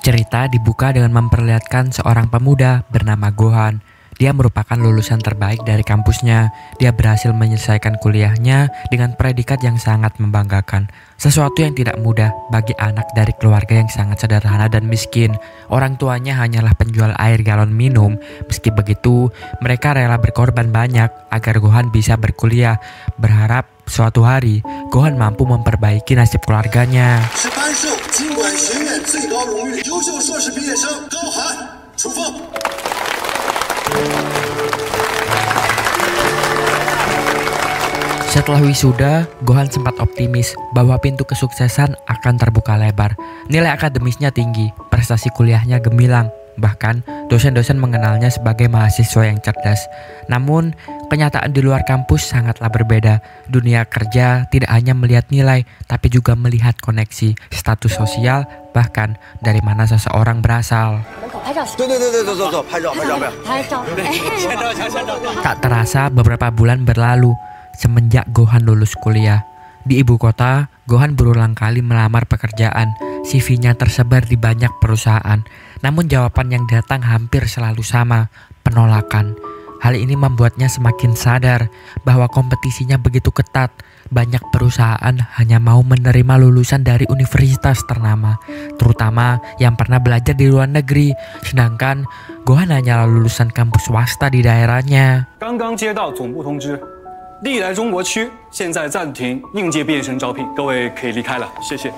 Cerita dibuka dengan memperlihatkan seorang pemuda bernama Gohan. Dia merupakan lulusan terbaik dari kampusnya. Dia berhasil menyelesaikan kuliahnya dengan predikat yang sangat membanggakan. Sesuatu yang tidak mudah bagi anak dari keluarga yang sangat sederhana dan miskin. Orang tuanya hanyalah penjual air galon minum. Meski begitu, mereka rela berkorban banyak agar Gohan bisa berkuliah. Berharap suatu hari Gohan mampu memperbaiki nasib keluarganya. Setelah wisuda, Gohan sempat optimis bahwa pintu kesuksesan akan terbuka lebar. Nilai akademisnya tinggi, prestasi kuliahnya gemilang, bahkan dosen-dosen mengenalnya sebagai mahasiswa yang cerdas. Namun, kenyataan di luar kampus sangatlah berbeda. Dunia kerja tidak hanya melihat nilai, tapi juga melihat koneksi, status sosial, bahkan dari mana seseorang berasal. Tak terasa beberapa bulan berlalu semenjak Gohan lulus kuliah. Di ibu kota, Gohan berulang kali melamar pekerjaan. CV-nya tersebar di banyak perusahaan. Namun jawaban yang datang hampir selalu sama, penolakan. Hal ini membuatnya semakin sadar bahwa kompetisinya begitu ketat. Banyak perusahaan hanya mau menerima lulusan dari universitas ternama, terutama yang pernah belajar di luar negeri. Sedangkan Gohan hanyalah lulusan kampus swasta di daerahnya. 历来中国区现在暂停应届毕业生招聘，各位可以离开了，谢谢。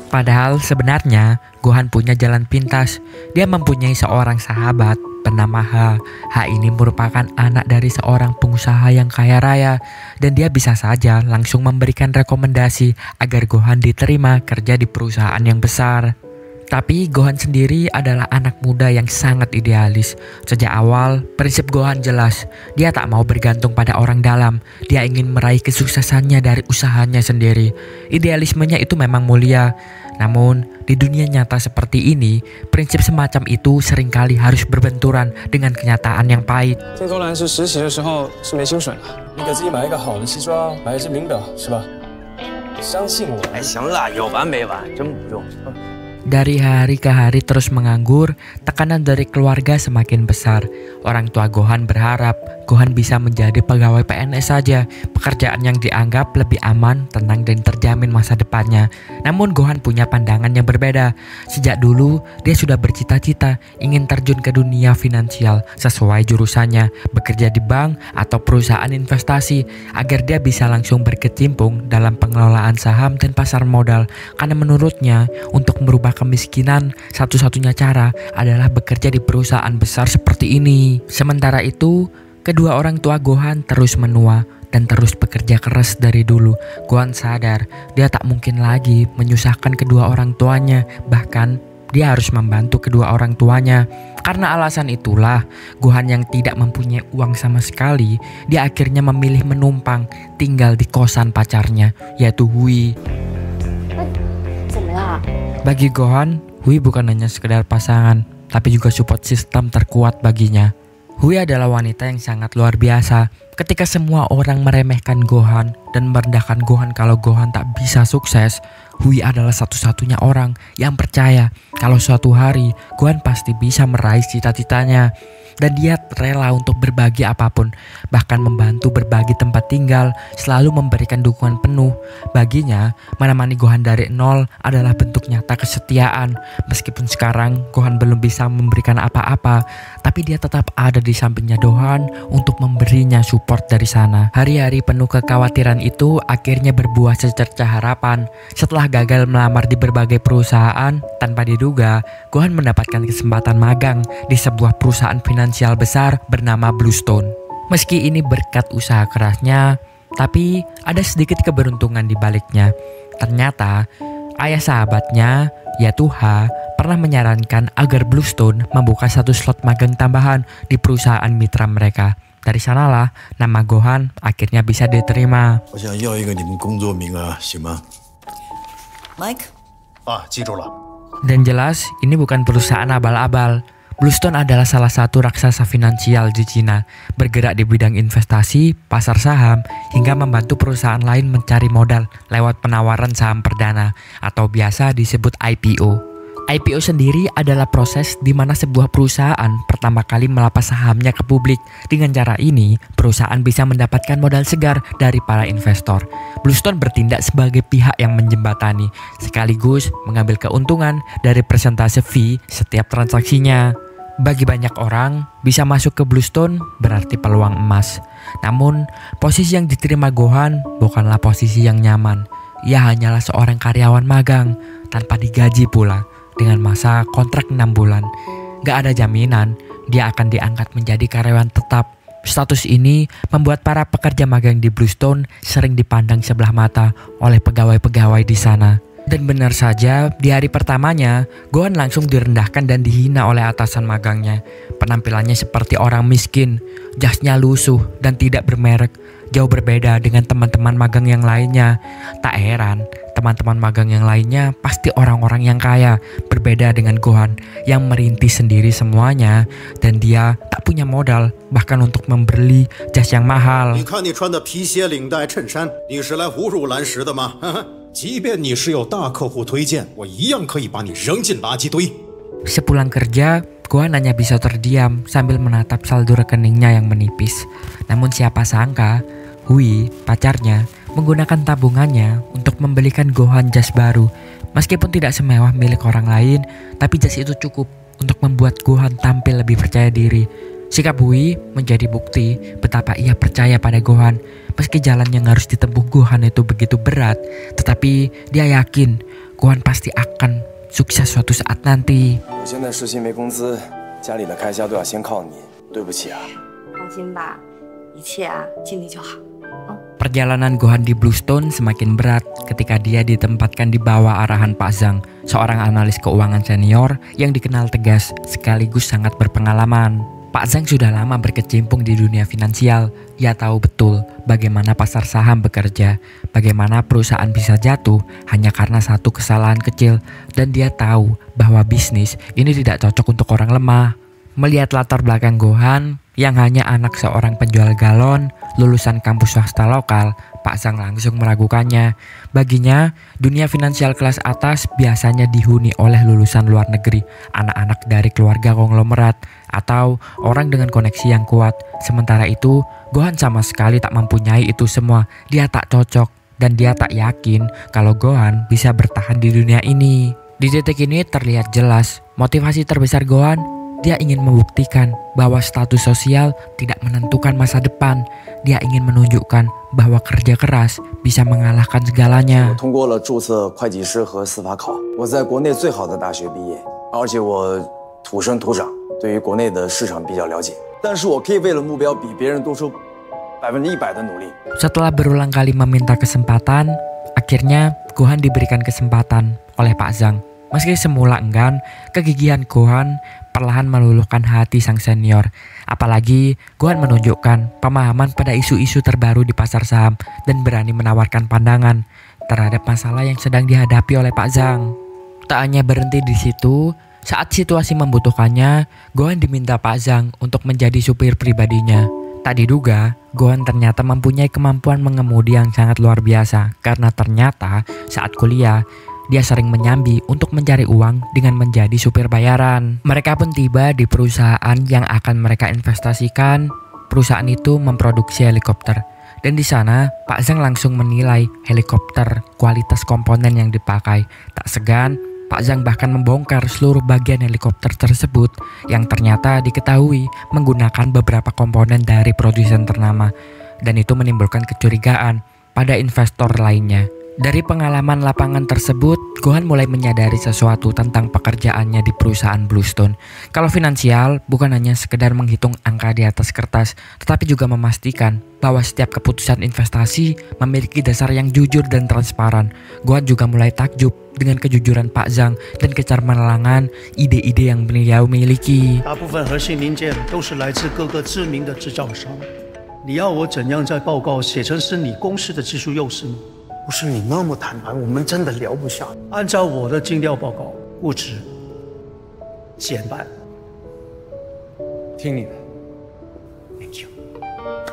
Padahal sebenarnya Gohan punya jalan pintas. Dia mempunyai seorang sahabat bernama Ha. Ha ini merupakan anak dari seorang pengusaha yang kaya raya, dan dia bisa saja langsung memberikan rekomendasi agar Gohan diterima kerja di perusahaan yang besar. Tapi Gohan sendiri adalah anak muda yang sangat idealis. Sejak awal, prinsip Gohan jelas. Dia tak mau bergantung pada orang dalam. Dia ingin meraih kesuksesannya dari usahanya sendiri. Idealismenya itu memang mulia. Namun, di dunia nyata seperti ini, prinsip semacam itu seringkali harus berbenturan dengan kenyataan yang pahit. Dari hari ke hari terus menganggur, tekanan dari keluarga semakin besar. Orang tua Gohan berharap Gohan bisa menjadi pegawai PNS saja, pekerjaan yang dianggap lebih aman, tenang, dan terjamin masa depannya. Namun Gohan punya pandangan yang berbeda. Sejak dulu, dia sudah bercita-cita ingin terjun ke dunia finansial sesuai jurusannya, bekerja di bank atau perusahaan investasi, agar dia bisa langsung berkecimpung dalam pengelolaan saham dan pasar modal. Karena menurutnya, untuk merubah kemiskinan, satu-satunya cara adalah bekerja di perusahaan besar seperti ini. Sementara itu, kedua orang tua Gohan terus menua dan terus bekerja keras dari dulu. Gohan sadar dia tak mungkin lagi menyusahkan kedua orang tuanya, bahkan dia harus membantu kedua orang tuanya. Karena alasan itulah, Gohan yang tidak mempunyai uang sama sekali, dia akhirnya memilih menumpang tinggal di kosan pacarnya, yaitu Hui. Bagi Gohan, Hui bukan hanya sekedar pasangan, tapi juga support system terkuat baginya. Hui adalah wanita yang sangat luar biasa. Ketika semua orang meremehkan Gohan dan merendahkan Gohan kalau Gohan tak bisa sukses, Hui adalah satu-satunya orang yang percaya kalau suatu hari Gohan pasti bisa meraih cita-citanya. Dan dia rela untuk berbagi apapun, bahkan membantu berbagi tempat tinggal, selalu memberikan dukungan penuh. Baginya, menemani Gohan dari nol adalah bentuk nyata kesetiaan. Meskipun sekarang Gohan belum bisa memberikan apa-apa, tapi dia tetap ada di sampingnya Gohan untuk memberinya support dari sana. Hari-hari penuh kekhawatiran itu akhirnya berbuah secerca harapan. Setelah gagal melamar di berbagai perusahaan, tanpa diduga, Gohan mendapatkan kesempatan magang di sebuah perusahaan finansial besar bernama Bluestone. Meski ini berkat usaha kerasnya, tapi ada sedikit keberuntungan di baliknya. Ternyata, ayah sahabatnya, yaitu Ha, pernah menyarankan agar Bluestone membuka satu slot magang tambahan di perusahaan mitra mereka. Dari sanalah nama Gohan akhirnya bisa diterima. Mike? 记住了. Dan jelas ini bukan perusahaan abal-abal. Bluestone adalah salah satu raksasa finansial di Cina, bergerak di bidang investasi, pasar saham, hingga membantu perusahaan lain mencari modal lewat penawaran saham perdana atau biasa disebut IPO. IPO sendiri adalah proses di mana sebuah perusahaan pertama kali melepas sahamnya ke publik. Dengan cara ini, perusahaan bisa mendapatkan modal segar dari para investor. Bluestone bertindak sebagai pihak yang menjembatani, sekaligus mengambil keuntungan dari persentase fee setiap transaksinya. Bagi banyak orang, bisa masuk ke Bluestone berarti peluang emas. Namun, posisi yang diterima Gohan bukanlah posisi yang nyaman. Ia hanyalah seorang karyawan magang, tanpa digaji pula, dengan masa kontrak 6 bulan. Gak ada jaminan dia akan diangkat menjadi karyawan tetap. Status ini membuat para pekerja magang di Bluestone sering dipandang sebelah mata oleh pegawai-pegawai di sana. Dan benar saja, di hari pertamanya, Gohan langsung direndahkan dan dihina oleh atasan magangnya. Penampilannya seperti orang miskin, jasnya lusuh dan tidak bermerek, jauh berbeda dengan teman-teman magang yang lainnya. Tak heran, teman-teman magang yang lainnya pasti orang-orang yang kaya, berbeda dengan Gohan yang merintis sendiri semuanya, dan dia tak punya modal bahkan untuk membeli jas yang mahal. Sepulang kerja, Gohan hanya bisa terdiam sambil menatap saldo rekeningnya yang menipis. Namun siapa sangka, Hui, pacarnya, menggunakan tabungannya untuk membelikan Gohan jas baru. Meskipun tidak semewah milik orang lain, tapi jas itu cukup untuk membuat Gohan tampil lebih percaya diri. Sikap Hui menjadi bukti betapa ia percaya pada Gohan. Meski jalan yang harus ditempuh Gohan itu begitu berat, tetapi dia yakin Gohan pasti akan sukses suatu saat nanti. Perjalanan Gohan di Bluestone semakin berat ketika dia ditempatkan di bawah arahan Pak Zhang, seorang analis keuangan senior yang dikenal tegas sekaligus sangat berpengalaman. Pak Zhang sudah lama berkecimpung di dunia finansial. Ia tahu betul bagaimana pasar saham bekerja, bagaimana perusahaan bisa jatuh hanya karena satu kesalahan kecil, dan dia tahu bahwa bisnis ini tidak cocok untuk orang lemah. Melihat latar belakang Gohan yang hanya anak seorang penjual galon, lulusan kampus swasta lokal, Pak Zhang langsung meragukannya. Baginya, dunia finansial kelas atas biasanya dihuni oleh lulusan luar negeri, anak-anak dari keluarga konglomerat, atau orang dengan koneksi yang kuat. Sementara itu, Gohan sama sekali tak mempunyai itu semua. Dia tak cocok, dan dia tak yakin kalau Gohan bisa bertahan di dunia ini. Di titik ini terlihat jelas, motivasi terbesar Gohan, dia ingin membuktikan bahwa status sosial tidak menentukan masa depan. Dia ingin menunjukkan bahwa kerja keras bisa mengalahkan segalanya. Setelah berulang kali meminta kesempatan, akhirnya Gohan diberikan kesempatan oleh Pak Zhang. Meski semula enggan, kegigihan Gohan perlahan meluluhkan hati sang senior. Apalagi Gohan menunjukkan pemahaman pada isu-isu terbaru di pasar saham dan berani menawarkan pandangan terhadap masalah yang sedang dihadapi oleh Pak Zhang. Tak hanya berhenti di situ, saat situasi membutuhkannya, Gohan diminta Pak Zhang untuk menjadi supir pribadinya. Tak diduga, Gohan ternyata mempunyai kemampuan mengemudi yang sangat luar biasa karena ternyata saat kuliah, dia sering menyambi untuk mencari uang dengan menjadi supir bayaran. Mereka pun tiba di perusahaan yang akan mereka investasikan. Perusahaan itu memproduksi helikopter. Dan di sana, Pak Zhang langsung menilai helikopter, kualitas komponen yang dipakai. Tak segan, Pak Zhang bahkan membongkar seluruh bagian helikopter tersebut yang ternyata diketahui menggunakan beberapa komponen dari produsen ternama. Dan itu menimbulkan kecurigaan pada investor lainnya. Dari pengalaman lapangan tersebut, Gohan mulai menyadari sesuatu tentang pekerjaannya di perusahaan Bluestone. Kalau finansial bukan hanya sekedar menghitung angka di atas kertas, tetapi juga memastikan bahwa setiap keputusan investasi memiliki dasar yang jujur dan transparan. Gohan juga mulai takjub dengan kejujuran Pak Zhang dan kecermelangan ide-ide yang beliau miliki. 听你的。Thank you.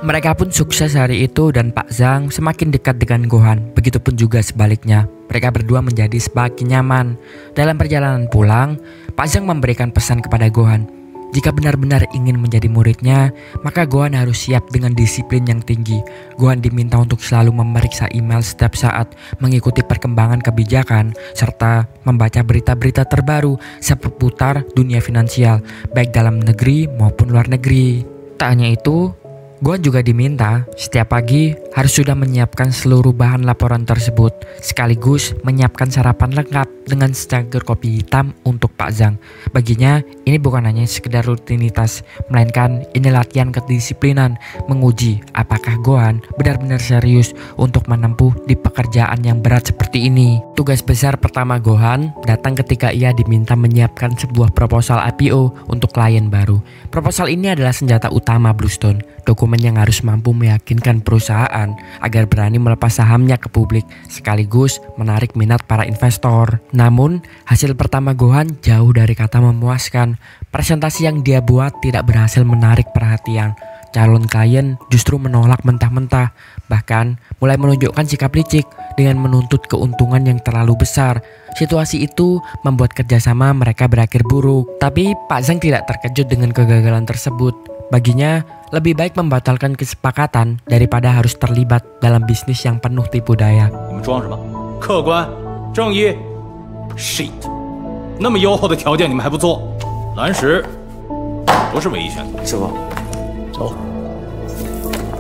Mereka pun sukses hari itu dan Pak Zhang semakin dekat dengan Gohan. Begitupun juga sebaliknya. Mereka berdua menjadi semakin nyaman. Dalam perjalanan pulang, Pak Zhang memberikan pesan kepada Gohan. Jika benar-benar ingin menjadi muridnya, maka Gohan harus siap dengan disiplin yang tinggi. Gohan diminta untuk selalu memeriksa email setiap saat, mengikuti perkembangan kebijakan, serta membaca berita-berita terbaru seputar dunia finansial, baik dalam negeri maupun luar negeri. Tak hanya itu, Gohan juga diminta setiap pagi harus sudah menyiapkan seluruh bahan laporan tersebut, sekaligus menyiapkan sarapan lengkap dengan secangkir kopi hitam untuk Pak Zhang. Baginya, ini bukan hanya sekedar rutinitas, melainkan ini latihan kedisiplinan, menguji apakah Gohan benar-benar serius untuk menempuh di pekerjaan yang berat seperti ini. Tugas besar pertama Gohan datang ketika ia diminta menyiapkan sebuah proposal IPO untuk klien baru. Proposal ini adalah senjata utama Bluestone, dokumen yang harus mampu meyakinkan perusahaan agar berani melepas sahamnya ke publik, sekaligus menarik minat para investor. Namun, hasil pertama Gohan jauh dari kata memuaskan. Presentasi yang dia buat tidak berhasil menarik perhatian. Calon klien justru menolak mentah-mentah, bahkan mulai menunjukkan sikap licik dengan menuntut keuntungan yang terlalu besar. Situasi itu membuat kerjasama mereka berakhir buruk. Tapi Pak Zhang tidak terkejut dengan kegagalan tersebut. Baginya, lebih baik membatalkan kesepakatan daripada harus terlibat dalam bisnis yang penuh tipu daya. 你们装什么？客观、正义。Shit， 那么优厚的条件你们还不做？蓝石不是唯一选择。师傅，走。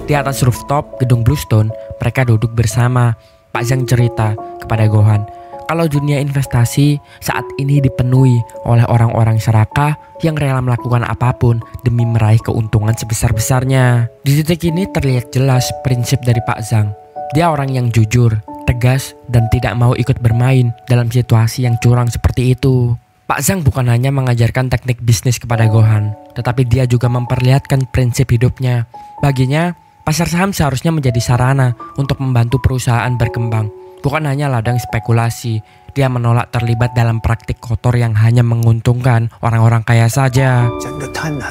Di atas rooftop gedung Bluestone, mereka duduk bersama. Pak Zhang cerita kepada Gohan kalau dunia investasi saat ini dipenuhi oleh orang-orang serakah yang rela melakukan apapun demi meraih keuntungan sebesar-besarnya. Di titik ini terlihat jelas prinsip dari Pak Zhang. Dia orang yang jujur, tegas, dan tidak mau ikut bermain dalam situasi yang curang seperti itu. Pak Zhang bukan hanya mengajarkan teknik bisnis kepada Gohan, tetapi dia juga memperlihatkan prinsip hidupnya. Baginya, pasar saham seharusnya menjadi sarana untuk membantu perusahaan berkembang, bukan hanya ladang spekulasi. Dia menolak terlibat dalam praktik kotor yang hanya menguntungkan orang-orang kaya saja. 人的贪婪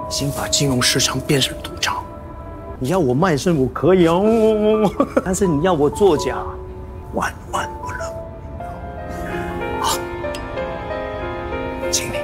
已经把金融市场变成赌场。你要我卖身我可以哦，但是你要我作假，万万不能。好，经理。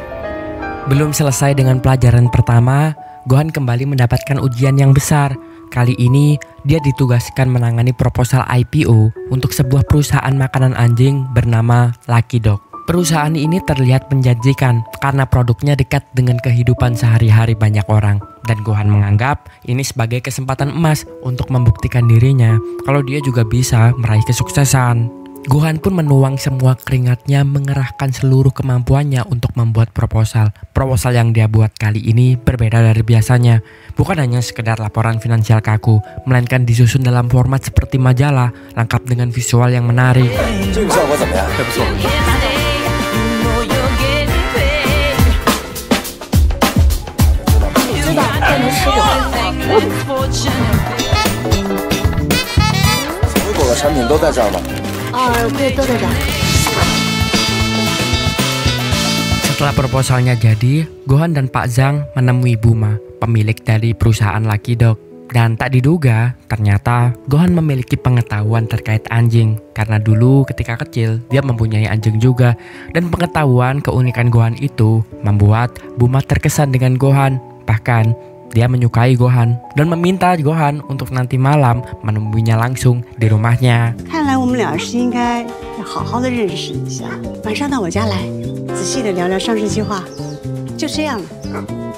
Belum selesai dengan pelajaran pertama, Gohan kembali mendapatkan ujian yang besar. Kali ini, dia ditugaskan menangani proposal IPO untuk sebuah perusahaan makanan anjing bernama Lucky Dog. Perusahaan ini terlihat menjanjikan karena produknya dekat dengan kehidupan sehari-hari banyak orang. Dan Gohan menganggap ini sebagai kesempatan emas untuk membuktikan dirinya kalau dia juga bisa meraih kesuksesan. Gohan pun menuang semua keringatnya, mengerahkan seluruh kemampuannya untuk membuat proposal. Proposal yang dia buat kali ini berbeda dari biasanya. Bukan hanya sekedar laporan finansial kaku, melainkan disusun dalam format seperti majalah, lengkap dengan visual yang menarik. 这个效果怎么样？还不错。 水果的产品都在这儿吗？对，都在这儿。 Setelah proposalnya jadi, Gohan dan Pak Zhang menemui Buma, pemilik dari perusahaan Lucky Dog. Dan tak diduga, ternyata Gohan memiliki pengetahuan terkait anjing. Karena dulu ketika kecil, dia mempunyai anjing juga. Dan pengetahuan keunikan Gohan itu membuat Buma terkesan dengan Gohan. Bahkan, dia menyukai Gohan dan meminta Gohan untuk nanti malam menemuinya langsung di rumahnya. 看来我们俩是应该要好好的认识一下，晚上到我家来，仔细的聊聊上市计划。就这样了。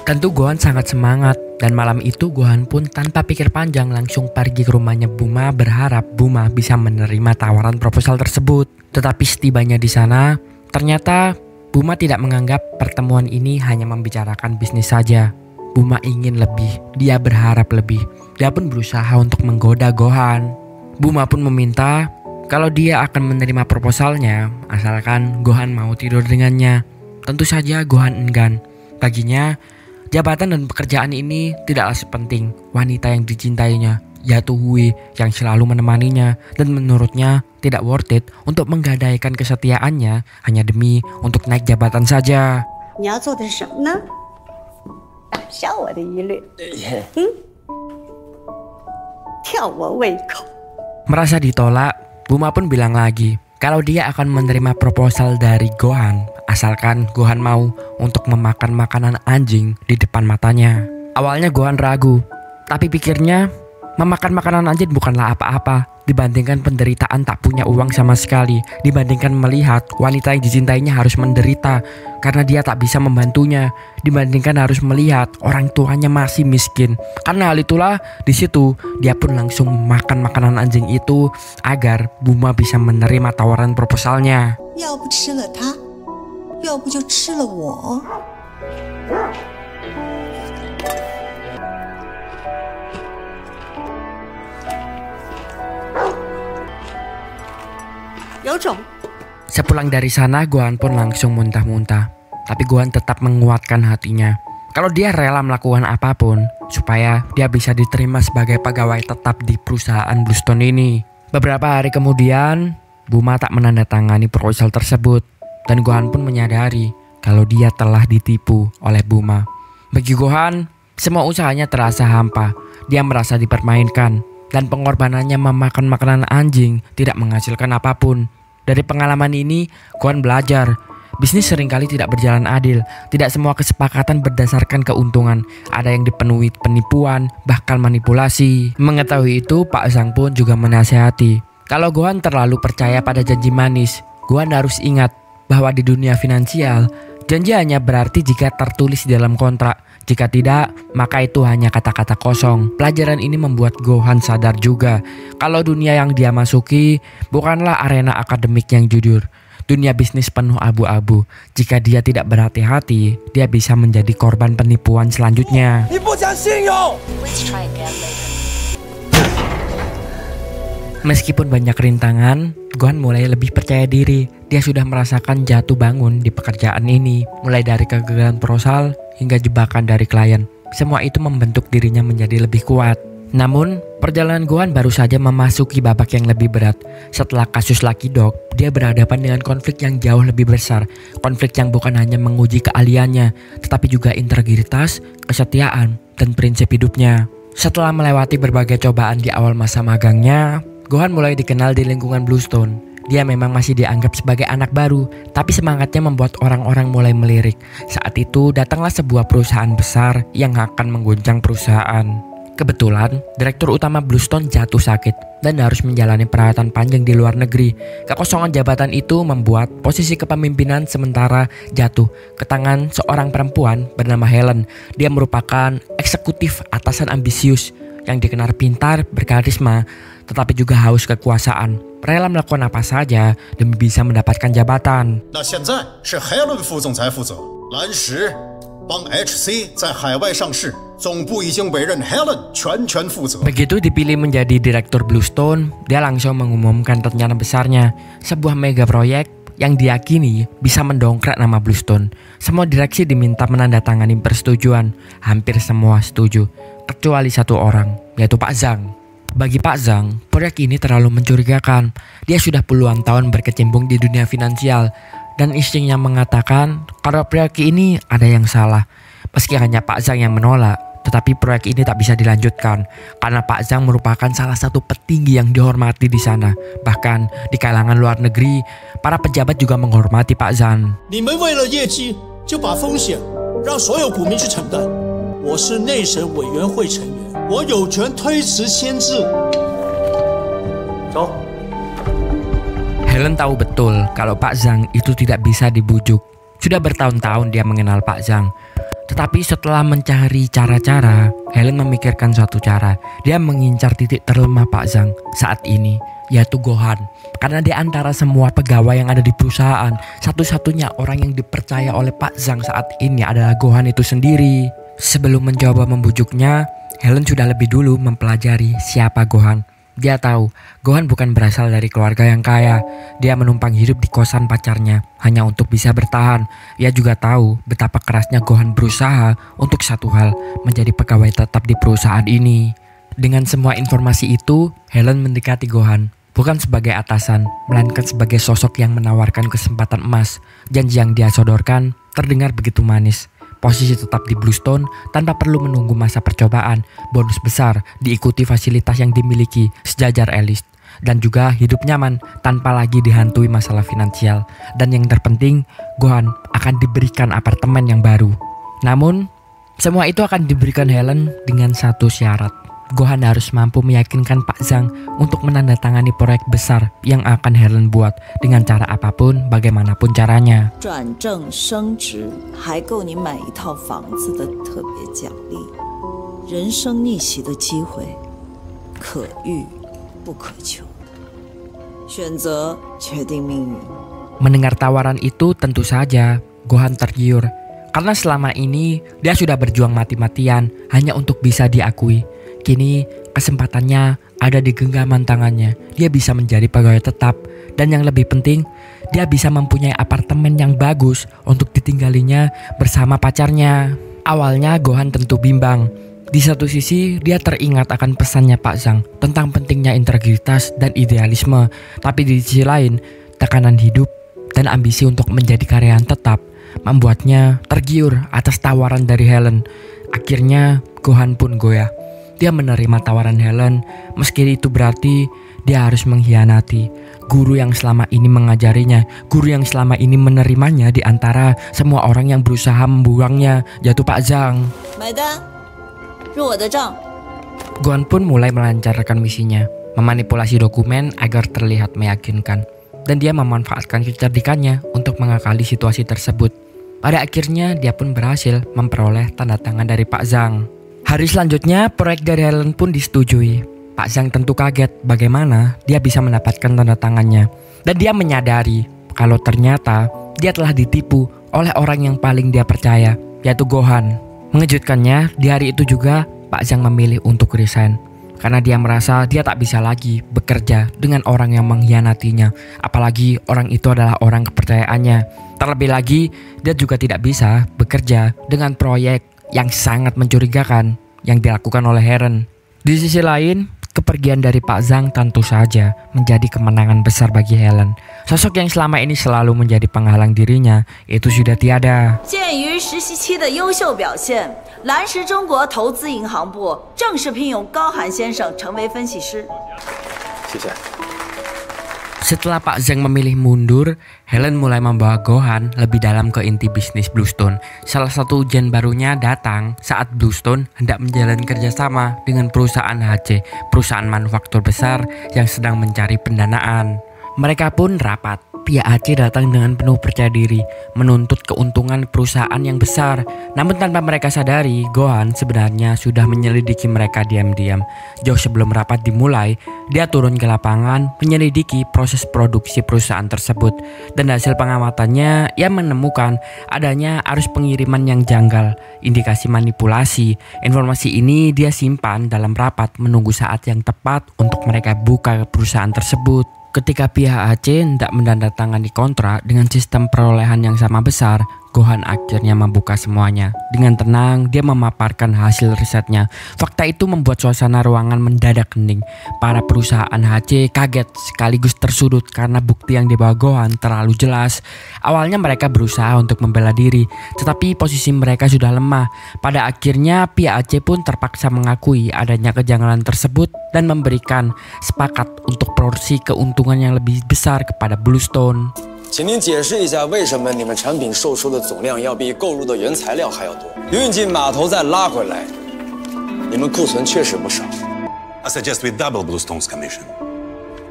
Tentu Gohan sangat semangat dan malam itu Gohan pun tanpa pikir panjang langsung pergi ke rumahnya Buma berharap Buma bisa menerima tawaran proposal tersebut. Tetapi setibanya di sana, ternyata Buma tidak menganggap pertemuan ini hanya membicarakan bisnis saja. Buma ingin lebih, dia berharap lebih. Dia pun berusaha untuk menggoda Gohan. Buma pun meminta kalau dia akan menerima proposalnya asalkan Gohan mau tidur dengannya. Tentu saja Gohan enggan. Baginya, jabatan dan pekerjaan ini tidaklah sepenting wanita yang dicintainya, yaitu Hui yang selalu menemaninya dan menurutnya tidak worth it untuk menggadaikan kesetiaannya hanya demi untuk naik jabatan saja. 你要做的是什么呢？消我的疑虑。吊我胃口。 Merasa ditolak, Buma pun bilang lagi kalau dia akan menerima proposal dari Gohan asalkan Gohan mau untuk memakan makanan anjing di depan matanya. Awalnya Gohan ragu, tapi pikirnya memakan makanan anjing bukanlah apa-apa dibandingkan penderitaan tak punya uang sama sekali, dibandingkan melihat wanita yang dicintainya harus menderita karena dia tak bisa membantunya, dibandingkan harus melihat orang tuanya masih miskin. Karena hal itulah di situ dia pun langsung makan makanan anjing itu agar Buma bisa menerima tawaran proposalnya. 要不吃了它，要不就吃了我。 有种。 Sepulang dari sana Gohan pun langsung muntah-muntah. Tapi Gohan tetap menguatkan hatinya kalau dia rela melakukan apapun supaya dia bisa diterima sebagai pegawai tetap di perusahaan Bluestone ini. Beberapa hari kemudian Buma tak menandatangani proposal tersebut dan Gohan pun menyadari kalau dia telah ditipu oleh Buma. Bagi Gohan, semua usahanya terasa hampa. Dia merasa dipermainkan dan pengorbanannya memakan makanan anjing tidak menghasilkan apapun. Dari pengalaman ini, Gohan belajar bisnis seringkali tidak berjalan adil. Tidak semua kesepakatan berdasarkan keuntungan. Ada yang dipenuhi penipuan, bahkan manipulasi. Mengetahui itu, Pak Zhang pun juga menasihati kalau Gohan terlalu percaya pada janji manis, Gohan harus ingat bahwa di dunia finansial, janji hanya berarti jika tertulis di dalam kontrak. Jika tidak, maka itu hanya kata-kata kosong. Pelajaran ini membuat Gohan sadar juga kalau dunia yang dia masuki bukanlah arena akademik yang jujur. Dunia bisnis penuh abu-abu. Jika dia tidak berhati-hati, dia bisa menjadi korban penipuan selanjutnya. Meskipun banyak rintangan, Gohan mulai lebih percaya diri. Dia sudah merasakan jatuh bangun di pekerjaan ini, mulai dari kegagalan proposal hingga jebakan dari klien. Semua itu membentuk dirinya menjadi lebih kuat. Namun, perjalanan Gohan baru saja memasuki babak yang lebih berat. Setelah kasus Lucky Dog, dia berhadapan dengan konflik yang jauh lebih besar. Konflik yang bukan hanya menguji keahliannya, tetapi juga integritas, kesetiaan, dan prinsip hidupnya. Setelah melewati berbagai cobaan di awal masa magangnya, Gohan mulai dikenal di lingkungan Bluestone. Dia memang masih dianggap sebagai anak baru, tapi semangatnya membuat orang-orang mulai melirik. Saat itu datanglah sebuah perusahaan besar yang akan mengguncang perusahaan. Kebetulan, direktur utama Bluestone jatuh sakit dan harus menjalani perawatan panjang di luar negeri. Kekosongan jabatan itu membuat posisi kepemimpinan sementara jatuh ke tangan seorang perempuan bernama Helen. Dia merupakan eksekutif atasan ambisius yang dikenal pintar, berkarisma, tetapi juga haus kekuasaan. Rela melakukan apa saja demi bisa mendapatkan jabatan. 那现在是 Helen 副总裁负责，蓝石帮 HC 在海外上市，总部已经委任 Helen 全权负责。 Begitu dipilih menjadi direktur Bluestone, dia langsung mengumumkan rencana besarnya, sebuah mega proyek yang diyakini bisa mendongkrak nama Bluestone. Semua direksi diminta menandatangani persetujuan. Hampir semua setuju, kecuali satu orang, yaitu Pak Zhang. Bagi Pak Zhang, proyek ini terlalu mencurigakan. Dia sudah puluhan tahun berkecimpung di dunia finansial dan instingnya mengatakan kalau proyek ini ada yang salah. Meski hanya Pak Zhang yang menolak, tetapi proyek ini tak bisa dilanjutkan karena Pak Zhang merupakan salah satu petinggi yang dihormati di sana. Bahkan di kalangan luar negeri, para pejabat juga menghormati Pak Zhang. 你们为了业绩就把风险让所有股民去承担。我是内审委员会成员，我有权推迟签字。走。 Helen tahu betul kalau Pak Zhang itu tidak bisa dibujuk. Sudah bertahun-tahun dia mengenal Pak Zhang. Tetapi setelah mencari cara-cara, Helen memikirkan suatu cara. Dia mengincar titik terlemah Pak Zhang saat ini, yaitu Gohan. Karena di antara semua pegawai yang ada di perusahaan, satu-satunya orang yang dipercaya oleh Pak Zhang saat ini adalah Gohan itu sendiri. Sebelum mencoba membujuknya, Helen sudah lebih dulu mempelajari siapa Gohan. Dia tahu Gohan bukan berasal dari keluarga yang kaya. Dia menumpang hidup di kosan pacarnya hanya untuk bisa bertahan. Ia juga tahu betapa kerasnya Gohan berusaha untuk satu hal, menjadi pegawai tetap di perusahaan ini. Dengan semua informasi itu, Helen mendekati Gohan bukan sebagai atasan, melainkan sebagai sosok yang menawarkan kesempatan emas. Janji yang dia sodorkan terdengar begitu manis. posisi tetap di Bluestone tanpa perlu menunggu masa percobaan, bonus besar, diikuti fasilitas yang dimiliki sejajar elit, dan juga hidup nyaman tanpa lagi dihantui masalah finansial. Dan yang terpenting, Go-han akan diberikan apartemen yang baru. Namun, semua itu akan diberikan Helen dengan satu syarat. Go-han harus mampu meyakinkan Pak Zhang untuk menandatangani proyek besar yang akan Helen buat dengan cara apapun, bagaimanapun caranya. 转正升职还够你买一套房子的特别奖励，人生逆袭的机会，可遇不可求，选择决定命运。 Mendengar tawaran itu tentu saja Go-han tergiur. Karena selama ini dia sudah berjuang mati-matian hanya untuk bisa diakui. Kini kesempatannya ada di genggaman tangannya. Dia bisa menjadi pegawai tetap. Dan yang lebih penting, dia bisa mempunyai apartemen yang bagus untuk ditinggalinya bersama pacarnya. Awalnya Go-han tentu bimbang. Di satu sisi dia teringat akan pesannya Pak Zhang tentang pentingnya integritas dan idealisme. Tapi di sisi lain, tekanan hidup dan ambisi untuk menjadi karyawan tetap membuatnya tergiur atas tawaran dari Helen. Akhirnya Go-han pun goyah. Dia menerima tawaran Helen, meski itu berarti dia harus mengkhianati guru yang selama ini mengajarinya, guru yang selama ini menerimanya di antara semua orang yang berusaha membuangnya, yaitu Pak Zhang. Go-han pun mulai melancarkan misinya, memanipulasi dokumen agar terlihat meyakinkan. Dan dia memanfaatkan kecerdikannya untuk mengakali situasi tersebut. Pada akhirnya dia pun berhasil memperoleh tanda tangan dari Pak Zhang. Hari selanjutnya proyek dari Helen pun disetujui. Pak Zhang tentu kaget bagaimana dia bisa mendapatkan tanda tangannya. Dan dia menyadari kalau ternyata dia telah ditipu oleh orang yang paling dia percaya, yaitu Go-han. Mengejutkannya, di hari itu juga Pak Zhang memilih untuk resign. Karena dia merasa dia tak bisa lagi bekerja dengan orang yang mengkhianatinya. Apalagi orang itu adalah orang kepercayaannya. Terlebih lagi, dia juga tidak bisa bekerja dengan proyek yang sangat mencurigakan yang dilakukan oleh Helen. Di sisi lain, kepergian dari Pak Zhang tentu saja menjadi kemenangan besar bagi Helen. Sosok yang selama ini selalu menjadi penghalang dirinya itu sudah tiada. 鉴于实习期的优秀表现，蓝石中国投资银行部正式聘用高寒先生成为分析师。谢谢。 Setelah Pak Zhang memilih mundur, Helen mulai membawa Go-han lebih dalam ke inti bisnis Bluestone. Salah satu ujian barunya datang saat Bluestone hendak menjalin kerjasama dengan perusahaan HC, perusahaan manufaktur besar yang sedang mencari pendanaan. Mereka pun rapat. Pihak HC datang dengan penuh percaya diri, menuntut keuntungan perusahaan yang besar. Namun tanpa mereka sadari, Go-han sebenarnya sudah menyelidiki mereka diam-diam. Jauh sebelum rapat dimulai, dia turun ke lapangan menyelidiki proses produksi perusahaan tersebut. Dan hasil pengamatannya, ia menemukan adanya arus pengiriman yang janggal, indikasi manipulasi. Informasi ini dia simpan dalam rapat menunggu saat yang tepat untuk mereka buka perusahaan tersebut. Ketika pihak HC hendak menandatangani kontrak dengan sistem perolehan yang sama besar, Go-han akhirnya membuka semuanya. Dengan tenang, dia memaparkan hasil risetnya. Fakta itu membuat suasana ruangan mendadak hening. Para perusahaan HC kaget sekaligus tersudut karena bukti yang dibawa Go-han terlalu jelas. Awalnya mereka berusaha untuk membela diri, tetapi posisi mereka sudah lemah. Pada akhirnya pihak HC pun terpaksa mengakui adanya kejanggalan tersebut dan memberikan sepakat untuk porsi keuntungan yang lebih besar kepada Bluestone. 请您解释一下，为什么你们产品售出的总量要比购入的原材料还要多？运进码头再拉回来，你们库存确实不少。I suggest we double Bluestone's commission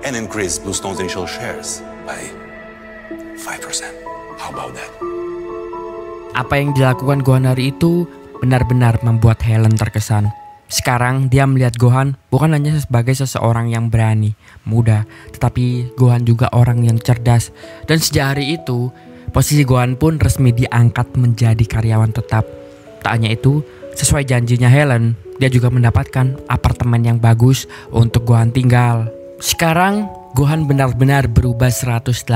and increase Bluestone's initial shares by 5%. How about that? Apa yang dilakukan Go-han hari itu benar-benar membuat Helen terkesan. Sekarang dia melihat Go-han bukan hanya sebagai seseorang yang berani, muda, tetapi Go-han juga orang yang cerdas. Dan sejak hari itu, posisi Go-han pun resmi diangkat menjadi karyawan tetap. Tak hanya itu, sesuai janjinya Helen, dia juga mendapatkan apartemen yang bagus untuk Go-han tinggal. Sekarang, Go-han benar-benar berubah 180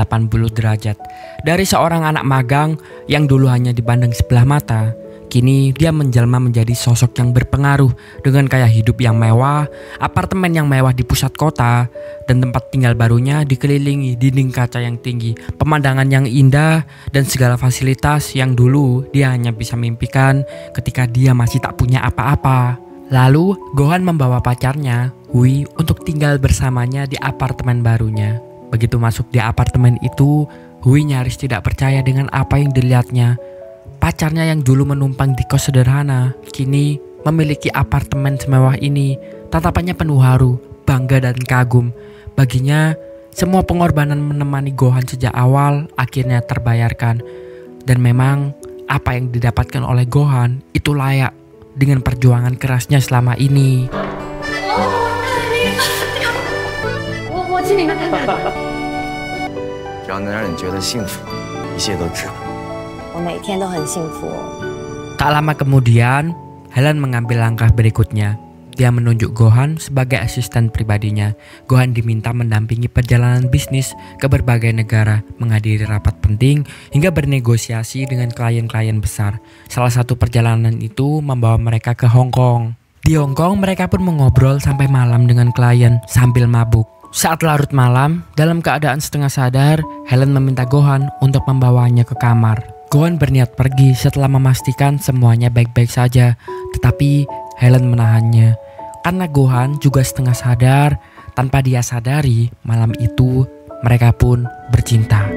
derajat. Dari seorang anak magang yang dulu hanya dipandang sebelah mata, Kini dia menjelma menjadi sosok yang berpengaruh dengan gaya hidup yang mewah, apartemen yang mewah di pusat kota, dan tempat tinggal barunya dikelilingi dinding kaca yang tinggi, pemandangan yang indah, dan segala fasilitas yang dulu dia hanya bisa mimpikan ketika dia masih tak punya apa-apa. Lalu Gohan membawa pacarnya, Hui, untuk tinggal bersamanya di apartemen barunya. Begitu masuk di apartemen itu, Hui nyaris tidak percaya dengan apa yang dilihatnya. Pacarnya yang dulu menumpang di kos sederhana, kini memiliki apartemen semewah ini. Tatapannya penuh haru, bangga dan kagum. Baginya, semua pengorbanan menemani Gohan sejak awal akhirnya terbayarkan. Dan memang, apa yang didapatkan oleh Gohan itu layak dengan perjuangan kerasnya selama ini. 只要能让你觉得幸福，一切都值得。我每天都很幸福。 Tak lama kemudian, Helen mengambil langkah berikutnya. Dia menunjuk Gohan sebagai asisten pribadinya. Gohan diminta mendampingi perjalanan bisnis ke berbagai negara, menghadiri rapat penting, hingga bernegosiasi dengan klien-klien besar. Salah satu perjalanan itu membawa mereka ke Hong Kong. Di Hong Kong, mereka pun mengobrol sampai malam dengan klien sambil mabuk. Saat larut malam, dalam keadaan setengah sadar, Helen meminta Gohan untuk membawanya ke kamar. Gohan berniat pergi setelah memastikan semuanya baik-baik saja, tetapi Helen menahannya. Karena Gohan juga setengah sadar, tanpa dia sadari, malam itu mereka pun bercinta.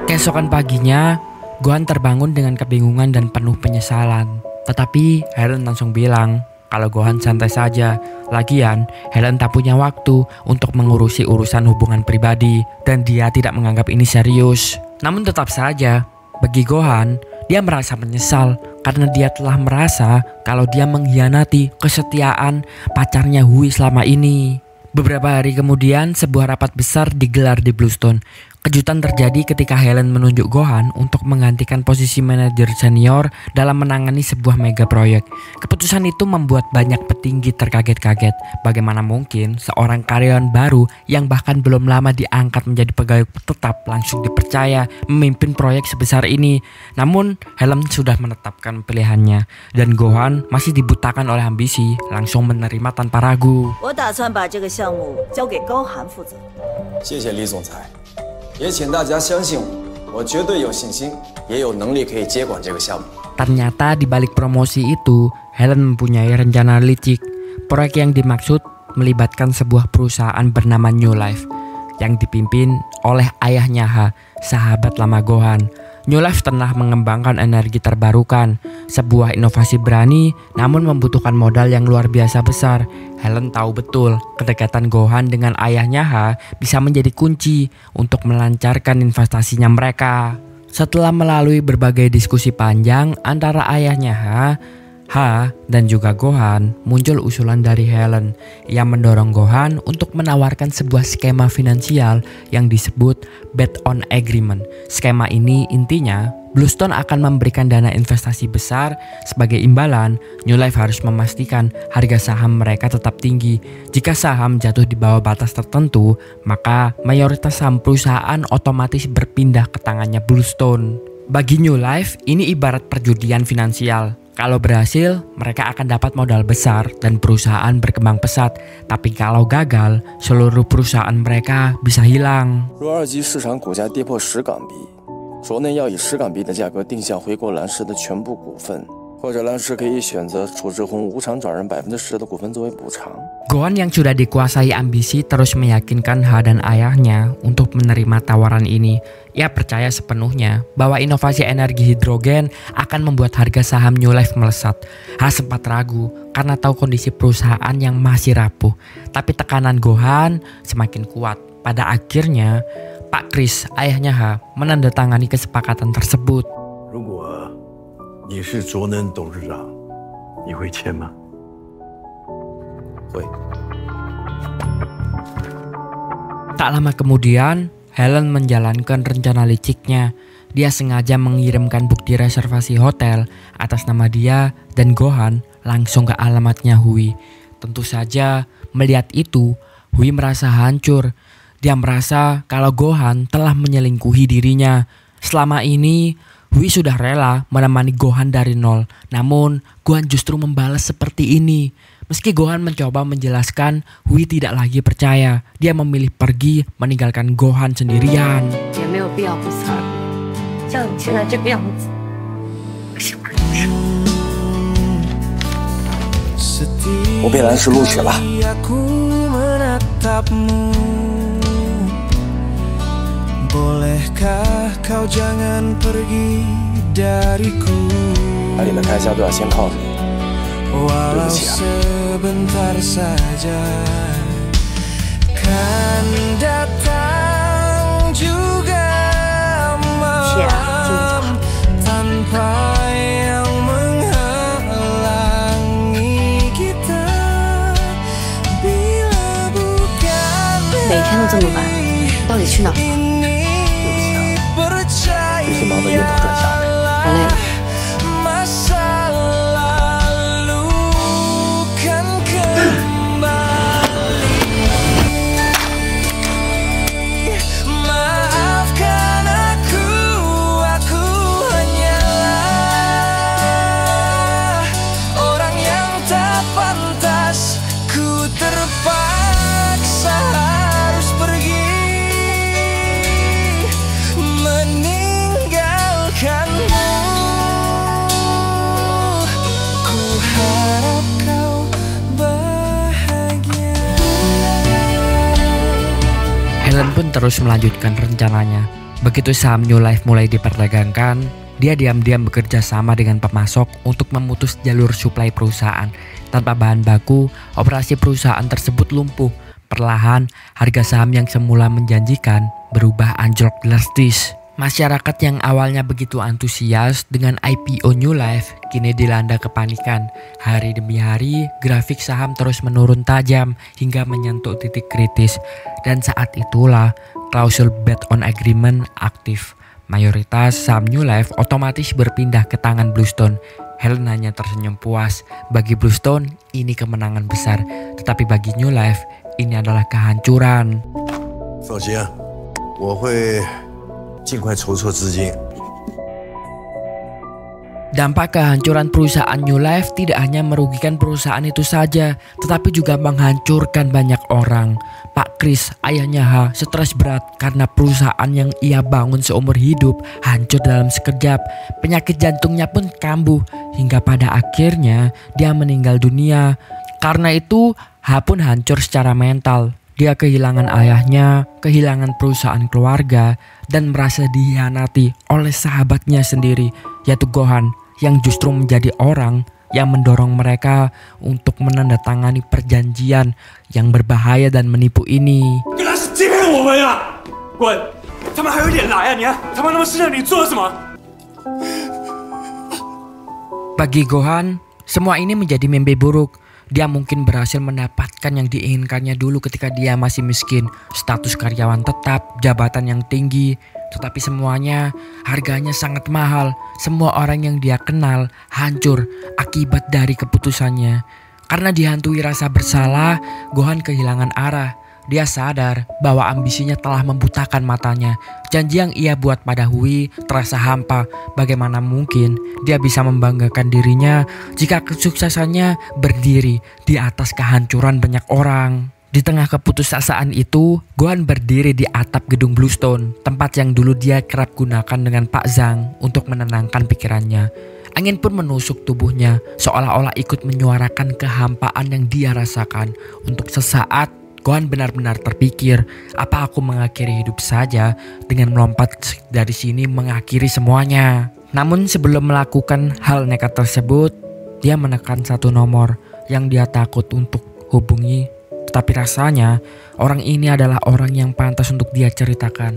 Keesokan paginya, Gohan terbangun dengan kebingungan dan penuh penyesalan. Tetapi Helen langsung bilang kalau Gohan santai saja. Lagian, Helen tak punya waktu untuk mengurusi urusan hubungan pribadi dan dia tidak menganggap ini serius. Namun tetap saja, bagi Gohan, dia merasa menyesal karena dia telah merasa kalau dia mengkhianati kesetiaan pacarnya Hui selama ini. Beberapa hari kemudian, sebuah rapat besar digelar di Bluestone. Kejutan terjadi ketika Helen menunjuk Gohan untuk menggantikan posisi manajer senior dalam menangani sebuah mega proyek. Keputusan itu membuat banyak petinggi terkaget-kaget. Bagaimana mungkin seorang karyawan baru yang bahkan belum lama diangkat menjadi pegawai tetap langsung dipercaya memimpin proyek sebesar ini. Namun Helen sudah menetapkan pilihannya dan Gohan masih dibutakan oleh ambisi, langsung menerima tanpa ragu. 我打算把这个项目交给高寒负责。谢谢李总裁。 也请大家相信我，我绝对有信心，也有能力可以接管这个项目。 Ternyata di balik promosi itu, Helen mempunyai rencana licik. Proyek yang dimaksud melibatkan sebuah perusahaan bernama New Life yang dipimpin oleh ayahnya Ha, sahabat lama Gohan. New Life tengah mengembangkan energi terbarukan, sebuah inovasi berani namun membutuhkan modal yang luar biasa besar. Helen tahu betul kedekatan Gohan dengan ayahnya Ha bisa menjadi kunci untuk melancarkan investasinya mereka. Setelah melalui berbagai diskusi panjang antara ayahnya Ha dan juga Gohan, muncul usulan dari Helen yang mendorong Gohan untuk menawarkan sebuah skema finansial yang disebut Bet on Agreement. Skema ini intinya Bluestone akan memberikan dana investasi besar. Sebagai imbalan, New Life harus memastikan harga saham mereka tetap tinggi. Jika saham jatuh di bawah batas tertentu, maka mayoritas saham perusahaan otomatis berpindah ke tangannya Bluestone. Bagi New Life, ini ibarat perjudian finansial. Kalau berhasil, mereka akan dapat modal besar dan perusahaan berkembang pesat. Tapi kalau gagal, seluruh perusahaan mereka bisa hilang. 若二级市场股价跌破10港币，卓内要以10港币的价格定向回购蓝氏的全部股份，或者蓝氏可以选择楚志宏无偿转让10%的股份作为补偿。 Gohan yang sudah dikuasai ambisi terus meyakinkan Ha dan ayahnya untuk menerima tawaran ini. Ia percaya sepenuhnya bahwa inovasi energi hidrogen akan membuat harga saham New Life melesat. Ha sempat ragu karena tahu kondisi perusahaan yang masih rapuh. Tapi tekanan Gohan semakin kuat. Pada akhirnya, Pak Chris, ayahnya Ha, menandatangani kesepakatan tersebut. 如果你是卓能董事长，你会签吗？会。 Tak lama kemudian, Helen menjalankan rencana liciknya. Dia sengaja mengirimkan bukti reservasi hotel atas nama dia dan Gohan langsung ke alamatnya Hui. Tentu saja, melihat itu, Hui merasa hancur. Dia merasa kalau Gohan telah menyelingkuhi dirinya. Selama ini Hui sudah rela menemani Gohan dari nol. Namun Gohan justru membalas seperti ini. Meski Gohan mencoba menjelaskan, Hui tidak lagi percaya. Dia memilih pergi meninggalkan Gohan sendirian. 我被蓝石录取了。 Bolehkah kau jangan pergi dariku? 家里的开销都要先靠着你，对不 Walau 起啊。 sebentar saja kan datang juga malam tanpa yang menghalangi kita. Bila bukan 每天都这么晚，到底去哪儿？ 最近忙得晕头转向的。 我累了。 Helen pun terus melanjutkan rencananya. Begitu saham New Life mulai diperdagangkan, dia diam-diam bekerja sama dengan pemasok untuk memutus jalur suplai perusahaan. Tanpa bahan baku, operasi perusahaan tersebut lumpuh. Perlahan, harga saham yang semula menjanjikan berubah anjlok drastis. Masyarakat yang awalnya begitu antusias dengan IPO New Life kini dilanda kepanikan. Hari demi hari, grafik saham terus menurun tajam hingga menyentuh titik kritis. Dan saat itulah klausul bet on agreement aktif. Mayoritas saham New Life otomatis berpindah ke tangan Bluestone. Helen hanya tersenyum puas. Bagi Bluestone, ini kemenangan besar. Tetapi bagi New Life, ini adalah kehancuran. 放心啊，我会 尽快筹措资金。 Dampak kehancuran perusahaan New Life tidak hanya merugikan perusahaan itu saja, tetapi juga menghancurkan banyak orang. Pak Chris, ayahnya Ha, stres berat karena perusahaan yang ia bangun seumur hidup hancur dalam sekejap. Penyakit jantungnya pun kambuh, hingga pada akhirnya dia meninggal dunia. Karena itu, Ha pun hancur secara mental. Dia kehilangan ayahnya, kehilangan perusahaan keluarga, dan merasa dikhianati oleh sahabatnya sendiri, yaitu Gohan, yang justru menjadi orang yang mendorong mereka untuk menandatangani perjanjian yang berbahaya dan menipu ini. 原来是欺骗我们呀！滚！他们还有脸来啊！你看，他们那么是让你做什么？ Bagi Gohan, semua ini menjadi mimpi buruk. Dia mungkin berhasil mendapatkan yang diinginkannya dulu ketika dia masih miskin, status karyawan tetap, jabatan yang tinggi. Tetapi semuanya harganya sangat mahal. Semua orang yang dia kenal hancur akibat dari keputusannya. Karena dihantui rasa bersalah, Gohan kehilangan arah. Dia sadar bahwa ambisinya telah membutakan matanya. Janji yang ia buat pada Hui terasa hampa. Bagaimana mungkin dia bisa membanggakan dirinya jika kesuksesannya berdiri di atas kehancuran banyak orang. Di tengah keputusasaan itu, Gohan berdiri di atap gedung Bluestone, tempat yang dulu dia kerap gunakan dengan Pak Zhang untuk menenangkan pikirannya. Angin pun menusuk tubuhnya, seolah-olah ikut menyuarakan kehampaan yang dia rasakan. Untuk sesaat, Gohan benar-benar terpikir, apa aku mengakhiri hidup saja dengan melompat dari sini mengakhiri semuanya. Namun sebelum melakukan hal nekat tersebut, dia menekan satu nomor yang dia takut untuk hubungi. Tapi rasanya orang ini adalah orang yang pantas untuk dia ceritakan,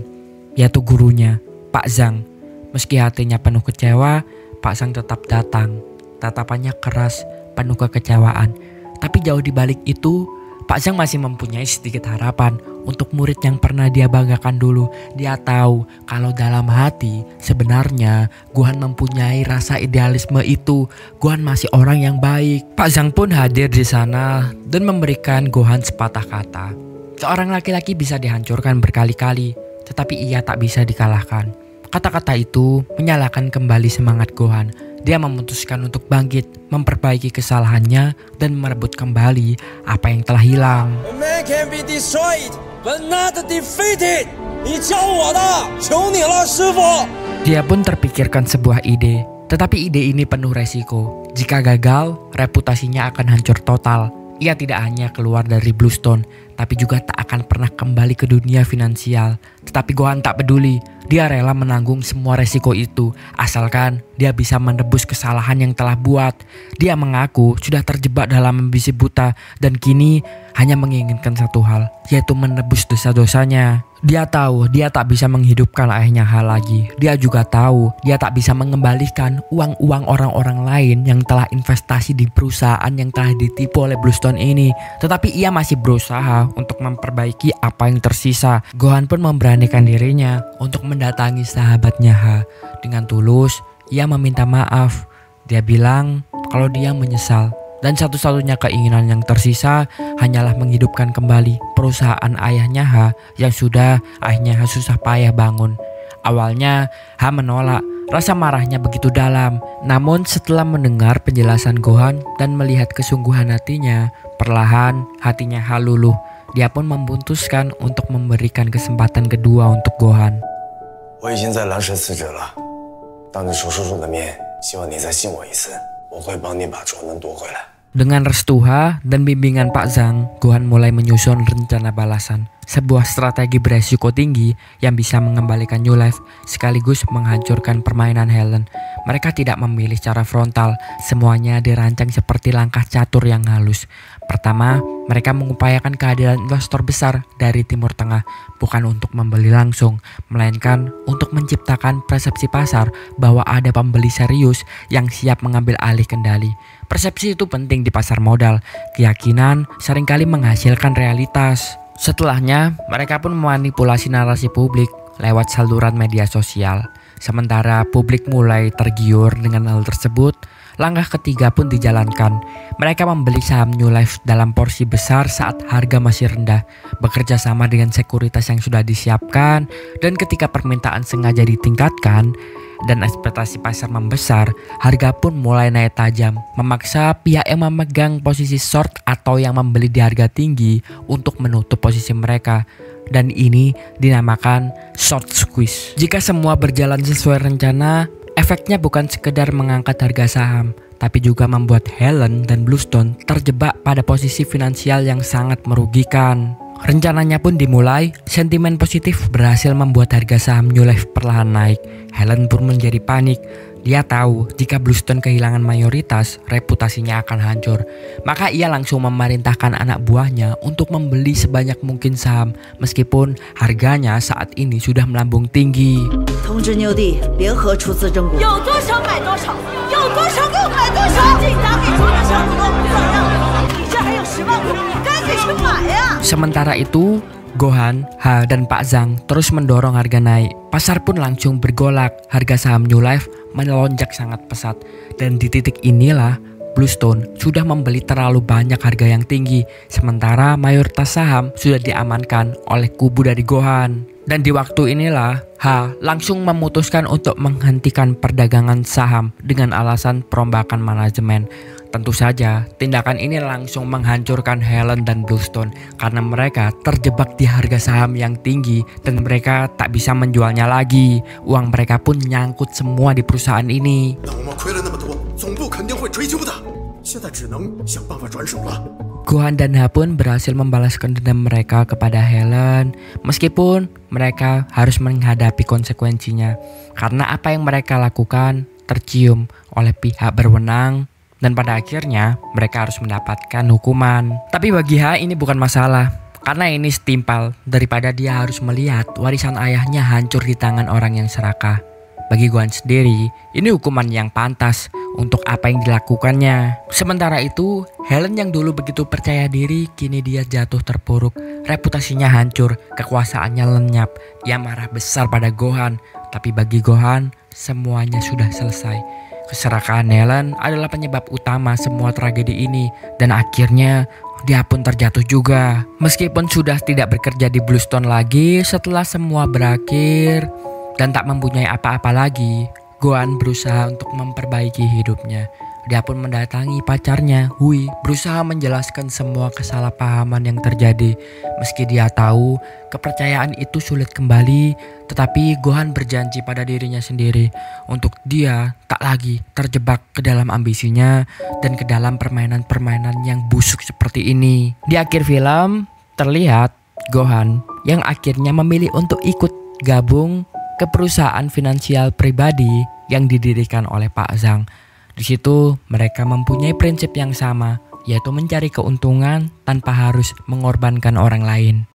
yaitu gurunya, Pak Zhang. Meski hatinya penuh kecewa, Pak Zhang tetap datang. Tatapannya keras, penuh kekecewaan. Tapi jauh di balik itu, Pak Zhang masih mempunyai sedikit harapan untuk murid yang pernah dia banggakan dulu. Dia tahu kalau dalam hati sebenarnya Gohan mempunyai rasa idealisme itu. Gohan masih orang yang baik. Pak Zhang pun hadir di sana dan memberikan Gohan sepatah kata. Seorang laki-laki bisa dihancurkan berkali-kali, tetapi ia tak bisa dikalahkan. Kata-kata itu menyalakan kembali semangat Gohan. Dia memutuskan untuk bangkit, memperbaiki kesalahannya, dan merebut kembali apa yang telah hilang. A man can be destroyed, but not defeated. 你教我的，求你了，师傅。 Dia pun terpikirkan sebuah ide, tetapi ide ini penuh resiko. Jika gagal, reputasinya akan hancur total. Ia tidak hanya keluar dari Bluestone, tapi juga tak akan pernah kembali ke dunia finansial. Tetapi Gohan tak peduli, dia rela menanggung semua resiko itu, asalkan dia bisa menebus kesalahan yang telah buat. Dia mengaku sudah terjebak dalam ambisi buta dan kini hanya menginginkan satu hal, yaitu menebus dosa-dosanya. Dia tahu dia tak bisa menghidupkan ayahnya Ha lagi. Dia juga tahu dia tak bisa mengembalikan uang-uang orang-orang lain yang telah investasi di perusahaan yang telah ditipu oleh Bluestone ini. Tetapi ia masih berusaha untuk memperbaiki apa yang tersisa. Gohan pun memberanikan dirinya untuk mendatangi sahabatnya Ha. Dengan tulus, ia meminta maaf. Dia bilang kalau dia menyesal. Dan satu-satunya keinginan yang tersisa hanyalah menghidupkan kembali perusahaan ayahnya Ha yang sudah ayahnya Ha susah payah bangun. Awalnya Ha menolak, rasa marahnya begitu dalam. Namun setelah mendengar penjelasan Gohan dan melihat kesungguhan hatinya, perlahan hatinya Ha luluh. Dia pun memutuskan untuk memberikan kesempatan kedua untuk Gohan. 我已经在蓝石辞职了，当着手术组的面，希望你再信我一次，我会帮你把卓能夺回来。 Dengan restu Ha dan bimbingan Pak Zhang, Gohan mulai menyusun rencana balasan. Sebuah strategi beresiko tinggi yang bisa mengembalikan New Life sekaligus menghancurkan permainan Helen. Mereka tidak memilih cara frontal, semuanya dirancang seperti langkah catur yang halus. Pertama, mereka mengupayakan kehadiran investor besar dari Timur Tengah, bukan untuk membeli langsung, melainkan untuk menciptakan persepsi pasar bahwa ada pembeli serius yang siap mengambil alih kendali. Persepsi itu penting di pasar modal, keyakinan seringkali menghasilkan realitas. Setelahnya, mereka pun memanipulasi narasi publik lewat saluran media sosial. Sementara publik mulai tergiur dengan hal tersebut, langkah ketiga pun dijalankan. Mereka membeli saham New Life dalam porsi besar saat harga masih rendah, bekerja sama dengan sekuritas yang sudah disiapkan, dan ketika permintaan sengaja ditingkatkan dan ekspektasi pasar membesar, harga pun mulai naik tajam, memaksa pihak yang memegang posisi short atau yang membeli di harga tinggi untuk menutup posisi mereka. Dan ini dinamakan short squeeze. Jika semua berjalan sesuai rencana, efeknya bukan sekedar mengangkat harga saham, tapi juga membuat Helen dan Bluestone terjebak pada posisi finansial yang sangat merugikan. Rencananya pun dimulai, sentimen positif berhasil membuat harga saham New Life perlahan naik. Helen pun menjadi panik. Dia tahu jika Bluestone kehilangan mayoritas, reputasinya akan hancur. Maka ia langsung memerintahkan anak buahnya untuk membeli sebanyak mungkin saham, meskipun harganya saat ini sudah melambung tinggi. 通知牛弟，联合出资争股，有多少买多少，有多少给我买多少，紧打给所有小股东怎样？你这还有10万股，赶紧去买呀！ Sementara itu, Gohan, Ha, dan Pak Zhang terus mendorong harga naik. Pasar pun langsung bergolak, harga saham New Life melonjak sangat pesat. Dan di titik inilah, Bluestone sudah membeli terlalu banyak harga yang tinggi, sementara mayoritas saham sudah diamankan oleh kubu dari Gohan. Dan di waktu inilah, Ha langsung memutuskan untuk menghentikan perdagangan saham dengan alasan perombakan manajemen. Tentu saja, tindakan ini langsung menghancurkan Helen dan Bluestone karena mereka terjebak di harga saham yang tinggi dan mereka tak bisa menjualnya lagi. Uang mereka pun nyangkut semua di perusahaan ini. Gohan dan Ha pun berhasil membalaskan dendam mereka kepada Helen, meskipun mereka harus menghadapi konsekuensinya karena apa yang mereka lakukan tercium oleh pihak berwenang. Dan pada akhirnya mereka harus mendapatkan hukuman. Tapi bagi Ha ini bukan masalah, karena ini setimpal daripada dia harus melihat warisan ayahnya hancur di tangan orang yang serakah. Bagi Gohan sendiri, ini hukuman yang pantas untuk apa yang dilakukannya. Sementara itu, Helen yang dulu begitu percaya diri, kini dia jatuh terpuruk. Reputasinya hancur, kekuasaannya lenyap. Ia marah besar pada Gohan, tapi bagi Gohan, semuanya sudah selesai. Keserakahan Helen adalah penyebab utama semua tragedi ini, dan akhirnya dia pun terjatuh juga. Meskipun sudah tidak bekerja di Bluestone lagi setelah semua berakhir dan tak mempunyai apa-apa lagi, Gohan berusaha untuk memperbaiki hidupnya. Dia pun mendatangi pacarnya, Hui, berusaha menjelaskan semua kesalahpahaman yang terjadi. Meski dia tahu kepercayaan itu sulit kembali, tetapi Gohan berjanji pada dirinya sendiri untuk dia tak lagi terjebak ke dalam ambisinya dan ke dalam permainan-permainan yang busuk seperti ini. Di akhir film, terlihat Gohan yang akhirnya memilih untuk ikut gabung ke perusahaan finansial pribadi yang didirikan oleh Pak Zhang. Di situ mereka mempunyai prinsip yang sama, yaitu mencari keuntungan tanpa harus mengorbankan orang lain.